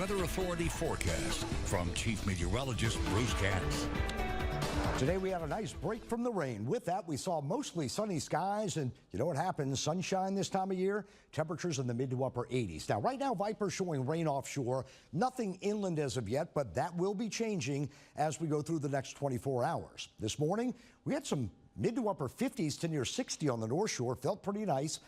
Weather Authority forecast from Chief Meteorologist Bruce Katz. Today we had a nice break from the rain. With that, we saw mostly sunny skies, and you know what happens? Sunshine this time of year, temperatures in the mid to upper 80s. Now, right now, Viper showing rain offshore, nothing inland as of yet, but that will be changing as we go through the next 24 hours. This morning, we had some mid to upper 50s to near 60 on the North Shore, felt pretty nice.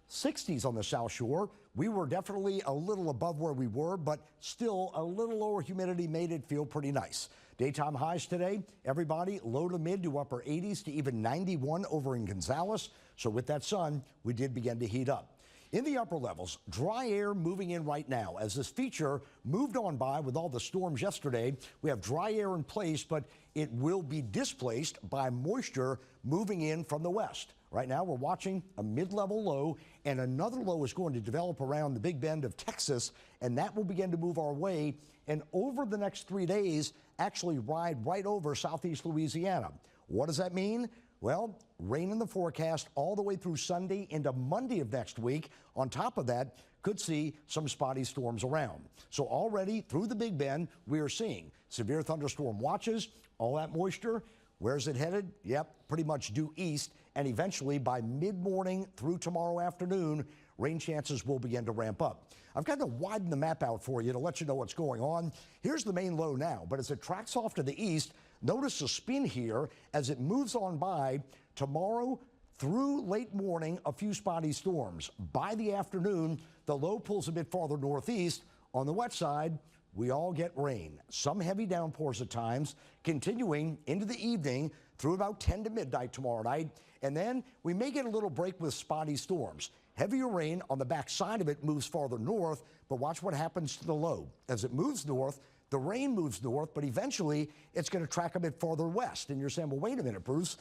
60s on the South Shore. We were definitely a little above where we were, but still a little lower humidity made it feel pretty nice. Daytime highs today, everybody low to mid to upper 80s to even 91 over in Gonzales. So with that sun, we did begin to heat up. In the upper levels, dry air moving in right now. As this feature moved on by with all the storms yesterday, we have dry air in place, but it will be displaced by moisture moving in from the west. Right now, we're watching a mid-level low, and another low is going to develop around the Big Bend of Texas, and that will begin to move our way, and over the next 3 days, actually ride right over southeast Louisiana. What does that mean? Well, rain in the forecast all the way through Sunday into Monday of next week. On top of that, could see some spotty storms around. So already through the Big Bend, we are seeing severe thunderstorm watches, all that moisture. Where's it headed? Yep, pretty much due east, and eventually by mid-morning through tomorrow afternoon, rain chances will begin to ramp up. I've got to widen the map out for you to let you know what's going on. Here's the main low now, but as it tracks off to the east, notice the spin here as it moves on by tomorrow through late morning, a few spotty storms. By the afternoon, the low pulls a bit farther northeast. On the wet side, we all get rain, some heavy downpours at times, continuing into the evening through about 10 to midnight tomorrow night. And then we may get a little break with spotty storms. Heavier rain on the back side of it moves farther north, but watch what happens to the low. As it moves north, the rain moves north, but eventually it's going to track a bit farther west. And you're saying, well, wait a minute, Bruce,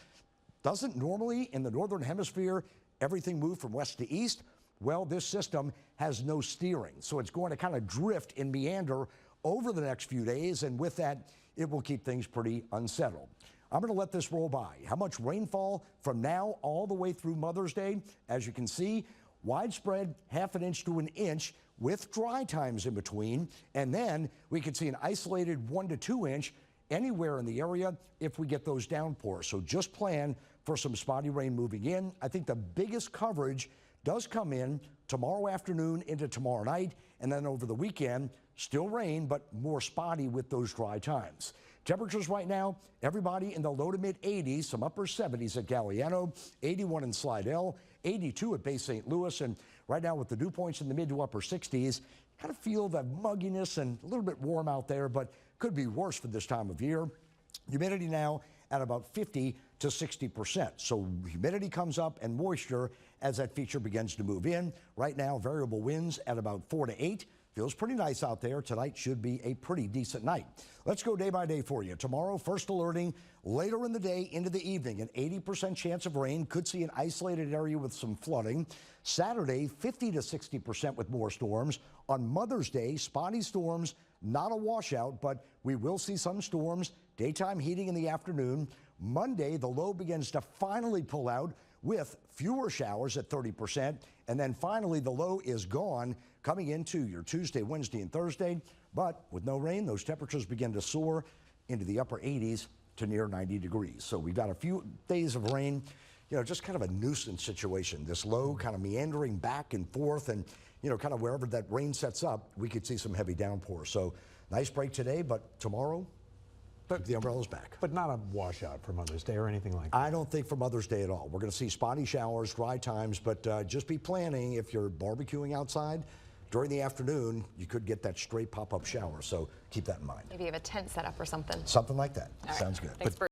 doesn't normally in the northern hemisphere everything move from west to east? Well, this system has no steering, so it's going to kind of drift and meander over the next few days, and with that, it will keep things pretty unsettled. I'm going to let this roll by. How much rainfall from now all the way through Mother's Day? As you can see, widespread ½ an inch to an inch with dry times in between, and then we could see an isolated 1 to 2 inch anywhere in the area if we get those downpours. So just plan for some spotty rain moving in. I think the biggest coverage does come in tomorrow afternoon into tomorrow night, and then over the weekend, still rain, but more spotty with those dry times. Temperatures right now, everybody in the low to mid 80s, some upper 70s at Galliano, 81 in Slidell, 82 at Bay St. Louis, and right now with the dew points in the mid to upper 60s, kind of feel the mugginess and a little bit warm out there, but could be worse for this time of year. Humidity now at about 50 to 60%. So humidity comes up and moisture as that feature begins to move in. Right now, variable winds at about 4 to 8. Feels pretty nice out there. Tonight should be a pretty decent night. Let's go day by day for you. Tomorrow, first alerting later in the day into the evening. An 80% chance of rain. Could see an isolated area with some flooding. Saturday, 50 to 60% with more storms. On Mother's Day, spotty storms, not a washout, but we will see some storms. Daytime heating in the afternoon. Monday, the low begins to finally pull out with fewer showers at 30%. And then finally, the low is gone coming into your Tuesday, Wednesday, and Thursday. But with no rain, those temperatures begin to soar into the upper 80s to near 90 degrees. So we've got a few days of rain, you know, just kind of a nuisance situation. This low kind of meandering back and forth, and, you know, kind of wherever that rain sets up, we could see some heavy downpours. So nice break today, but tomorrow, the umbrella's back. But not a washout for Mother's Day or anything like that? I don't think for Mother's Day at all. We're going to see spotty showers, dry times, but just be planning if you're barbecuing outside. During the afternoon, you could get that straight pop-up shower, so keep that in mind. Maybe you have a tent set up or something. Something like that. All right. Sounds good. Thanks, Bruce.